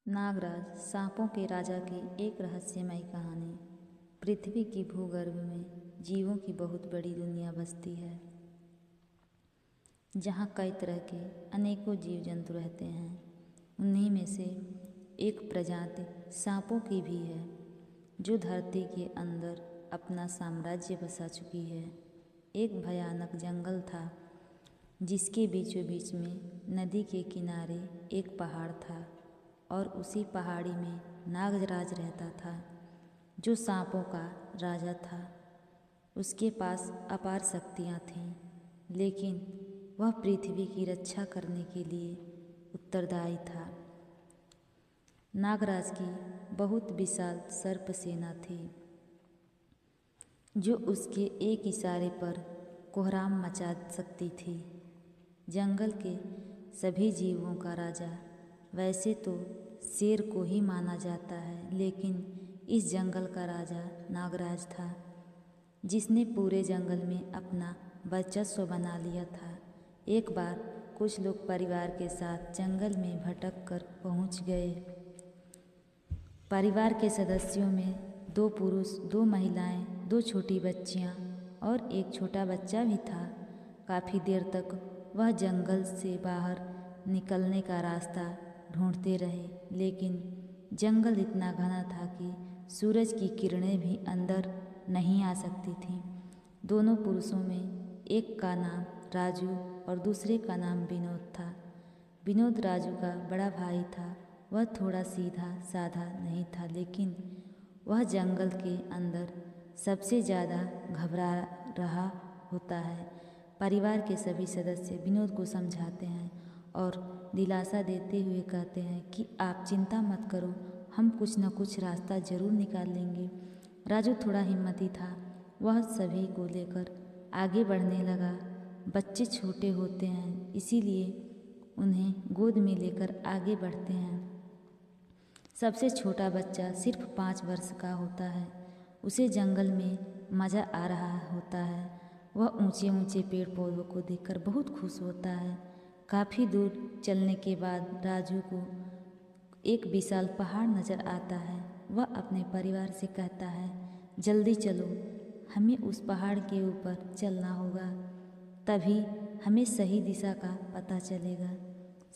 नागराज सांपों के राजा की एक रहस्यमयी कहानी। पृथ्वी की भूगर्भ में जीवों की बहुत बड़ी दुनिया बसती है, जहाँ कई तरह के अनेकों जीव जंतु रहते हैं। उन्हीं में से एक प्रजाति सांपों की भी है, जो धरती के अंदर अपना साम्राज्य बसा चुकी है। एक भयानक जंगल था, जिसके बीचों बीच में नदी के किनारे एक पहाड़ था और उसी पहाड़ी में नागराज रहता था, जो सांपों का राजा था। उसके पास अपार शक्तियाँ थीं, लेकिन वह पृथ्वी की रक्षा करने के लिए उत्तरदायी था। नागराज की बहुत विशाल सर्प सेना थी, जो उसके एक इशारे पर कोहराम मचा सकती थी। जंगल के सभी जीवों का राजा वैसे तो शेर को ही माना जाता है, लेकिन इस जंगल का राजा नागराज था, जिसने पूरे जंगल में अपना वर्चस्व बना लिया था। एक बार कुछ लोग परिवार के साथ जंगल में भटक कर पहुँच गए। परिवार के सदस्यों में 2 पुरुष, 2 महिलाएं, 2 छोटी बच्चियां और एक छोटा बच्चा भी था। काफ़ी देर तक वह जंगल से बाहर निकलने का रास्ता ढूंढते रहे, लेकिन जंगल इतना घना था कि सूरज की किरणें भी अंदर नहीं आ सकती थीं। दोनों पुरुषों में एक का नाम राजू और दूसरे का नाम विनोद था। विनोद राजू का बड़ा भाई था। वह थोड़ा सीधा साधा नहीं था, लेकिन वह जंगल के अंदर सबसे ज़्यादा घबरा रहा होता है। परिवार के सभी सदस्य विनोद को समझाते हैं और दिलासा देते हुए कहते हैं कि आप चिंता मत करो, हम कुछ न कुछ रास्ता ज़रूर निकाल लेंगे। राजू थोड़ा हिम्मती था। वह सभी को लेकर आगे बढ़ने लगा। बच्चे छोटे होते हैं, इसीलिए उन्हें गोद में लेकर आगे बढ़ते हैं। सबसे छोटा बच्चा सिर्फ 5 वर्ष का होता है। उसे जंगल में मज़ा आ रहा होता है। वह ऊंचे ऊंचे पेड़ पौधों को देखकर बहुत खुश होता है। काफ़ी दूर चलने के बाद राजू को एक विशाल पहाड़ नज़र आता है। वह अपने परिवार से कहता है, जल्दी चलो, हमें उस पहाड़ के ऊपर चलना होगा, तभी हमें सही दिशा का पता चलेगा।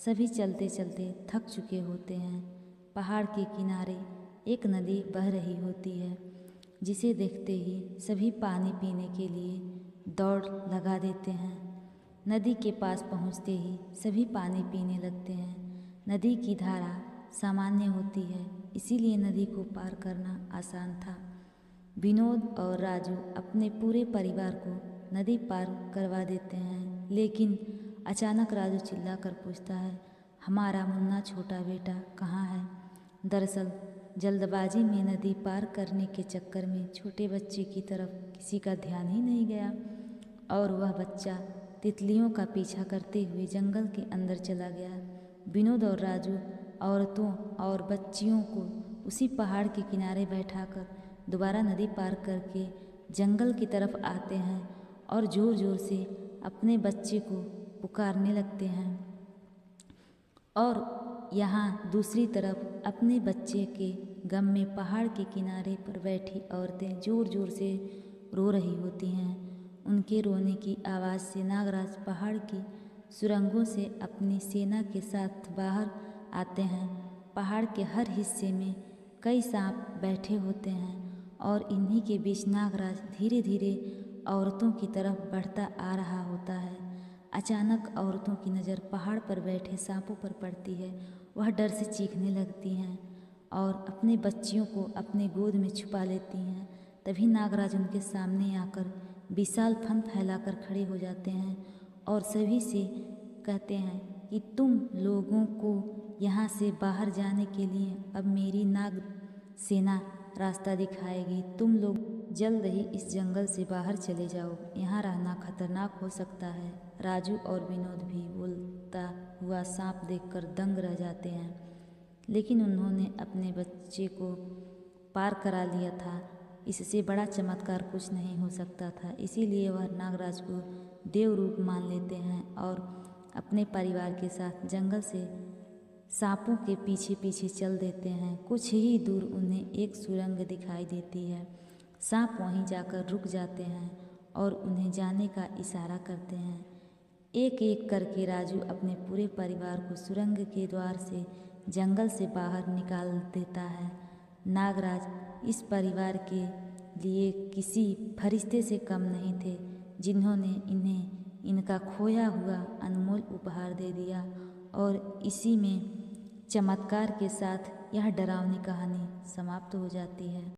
सभी चलते चलते थक चुके होते हैं। पहाड़ के किनारे एक नदी बह रही होती है, जिसे देखते ही सभी पानी पीने के लिए दौड़ लगा देते हैं। नदी के पास पहुंचते ही सभी पानी पीने लगते हैं। नदी की धारा सामान्य होती है, इसीलिए नदी को पार करना आसान था। विनोद और राजू अपने पूरे परिवार को नदी पार करवा देते हैं, लेकिन अचानक राजू चिल्लाकर पूछता है, हमारा मुन्ना छोटा बेटा कहाँ है? दरअसल जल्दबाजी में नदी पार करने के चक्कर में छोटे बच्चे की तरफ किसी का ध्यान ही नहीं गया और वह बच्चा तितलियों का पीछा करते हुए जंगल के अंदर चला गया। विनोद और राजू औरतों और बच्चियों को उसी पहाड़ के किनारे बैठाकर दोबारा नदी पार करके जंगल की तरफ आते हैं और ज़ोर ज़ोर से अपने बच्चे को पुकारने लगते हैं। और यहाँ दूसरी तरफ अपने बच्चे के गम में पहाड़ के किनारे पर बैठी औरतें ज़ोर ज़ोर से रो रही होती हैं। उनके रोने की आवाज़ से नागराज पहाड़ की सुरंगों से अपनी सेना के साथ बाहर आते हैं। पहाड़ के हर हिस्से में कई सांप बैठे होते हैं और इन्हीं के बीच नागराज धीरे धीरे औरतों की तरफ बढ़ता आ रहा होता है। अचानक औरतों की नज़र पहाड़ पर बैठे सांपों पर पड़ती है। वह डर से चीखने लगती हैं और अपने बच्चियों को अपने गोद में छुपा लेती हैं। तभी नागराज उनके सामने आकर विशाल फन फैलाकर खड़े हो जाते हैं और सभी से कहते हैं कि तुम लोगों को यहाँ से बाहर जाने के लिए अब मेरी नाग सेना रास्ता दिखाएगी। तुम लोग जल्द ही इस जंगल से बाहर चले जाओ, यहाँ रहना खतरनाक हो सकता है। राजू और विनोद भी बोलता हुआ सांप देखकर दंग रह जाते हैं, लेकिन उन्होंने अपने बच्चे को पार करा लिया था। इससे बड़ा चमत्कार कुछ नहीं हो सकता था। इसीलिए वह नागराज को देव रूप मान लेते हैं और अपने परिवार के साथ जंगल से सांपों के पीछे पीछे चल देते हैं। कुछ ही दूर उन्हें एक सुरंग दिखाई देती है। सांप वहीं जाकर रुक जाते हैं और उन्हें जाने का इशारा करते हैं। एक एक करके राजू अपने पूरे परिवार को सुरंग के द्वार से जंगल से बाहर निकाल देता है। नागराज इस परिवार के लिए किसी फरिश्ते से कम नहीं थे, जिन्होंने इन्हें इनका खोया हुआ अनमोल उपहार दे दिया। और इसी में चमत्कार के साथ यह डरावनी कहानी समाप्त हो जाती है।